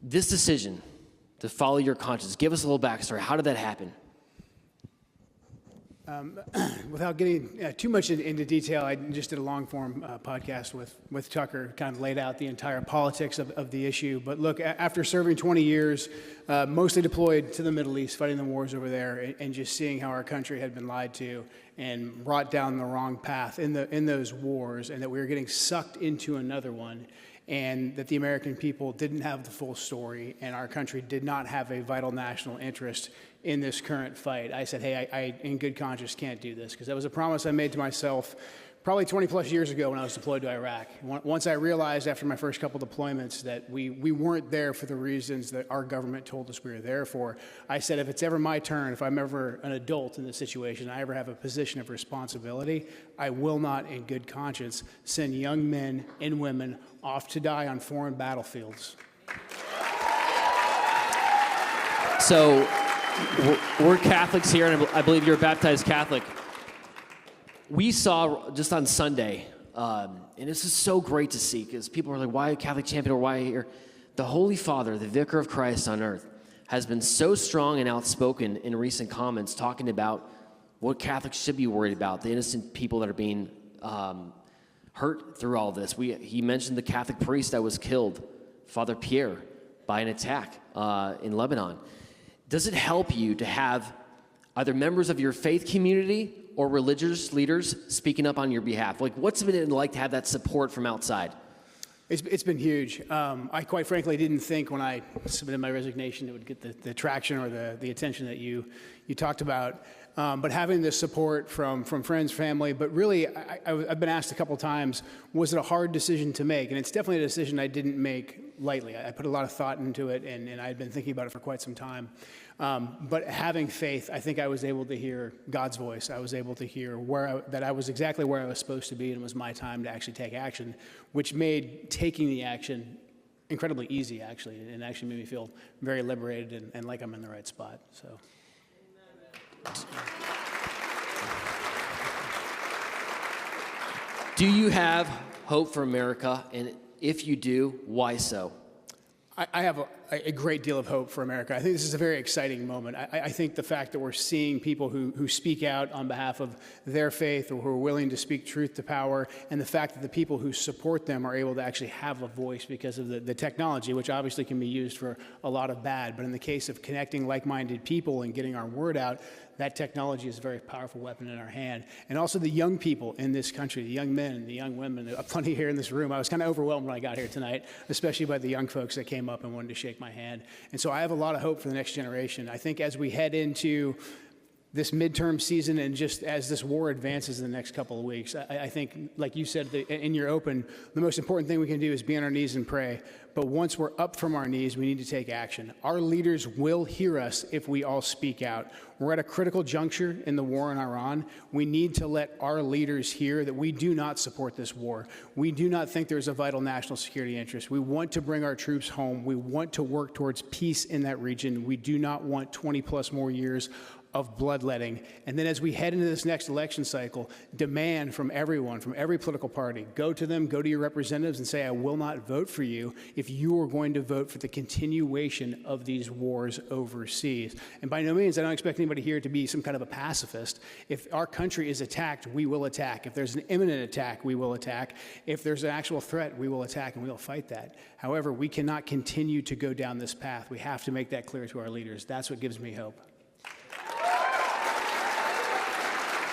This decision to follow your conscience, give us a little backstory. How did that happen? Without getting too much into detail, I just did a long-form podcast with Tucker, kind of laid out the entire politics of the issue. But look, after serving 20 years, mostly deployed to the Middle East, fighting the wars over there, and just seeing how our country had been lied to and brought down the wrong path in those wars, and that we were getting sucked into another one, and that the American people didn't have the full story, and our country did not have a vital national interest in this current fight. I said, hey, I in good conscience can't do this, because that was a promise I made to myself probably 20 plus years ago when I was deployed to Iraq. Once I realized after my first couple deployments that we weren't there for the reasons that our government told us we were there for, I said, if it's ever my turn, if I'm ever an adult in this situation, I ever have a position of responsibility, I will not in good conscience send young men and women off to die on foreign battlefields. So we're Catholics here, and I believe you're a baptized Catholic. We saw just on Sunday, and this is so great to see, because people are like, why a Catholic champion, or why here? The Holy Father, the Vicar of Christ on earth, has been so strong and outspoken in recent comments talking about what Catholics should be worried about, the innocent people that are being hurt through all this. He mentioned the Catholic priest that was killed, Father Pierre, by an attack in Lebanon. Does it help you to have either members of your faith community or religious leaders speaking up on your behalf? Like, what's it been like to have that support from outside? It's been huge. I quite frankly didn't think when I submitted my resignation it would get the traction or the attention that you talked about. But having this support from friends, family, but really I've been asked a couple times, was it a hard decision to make? And it's definitely a decision I didn't make lightly. I put a lot of thought into it, and I had been thinking about it for quite some time. But having faith, I think I was able to hear God's voice. I was able to hear that I was exactly where I was supposed to be, and it was my time to actually take action, which made taking the action incredibly easy, actually, and actually made me feel very liberated and like I'm in the right spot. So. Do you have hope for America? And if you do, why so? I have a great deal of hope for America. I think this is a very exciting moment. I think the fact that we're seeing people who speak out on behalf of their faith or who are willing to speak truth to power, and the fact that the people who support them are able to actually have a voice because of the technology, which obviously can be used for a lot of bad. But in the case of connecting like-minded people and getting our word out, that technology is a very powerful weapon in our hand. And also the young people in this country, the young men and the young women, plenty here in this room. I was kind of overwhelmed when I got here tonight, especially by the young folks that came up and wanted to shake my hand. And so I have a lot of hope for the next generation. I think as we head into this midterm season and just as this war advances in the next couple of weeks, I think, like you said in your open, the most important thing we can do is be on our knees and pray. But once we're up from our knees, we need to take action. Our leaders will hear us if we all speak out. We're at a critical juncture in the war in Iran. We need to let our leaders hear that we do not support this war. We do not think there's a vital national security interest. We want to bring our troops home. We want to work towards peace in that region. We do not want 20 plus more years of bloodletting. And then as we head into this next election cycle, demand from everyone, from every political party, go to them, go to your representatives and say, I will not vote for you if you are going to vote for the continuation of these wars overseas. And by no means, I don't expect anybody here to be some kind of a pacifist. If our country is attacked, we will attack. If there's an imminent attack, we will attack. If there's an actual threat, we will attack and we will fight that. However, we cannot continue to go down this path. We have to make that clear to our leaders. That's what gives me hope.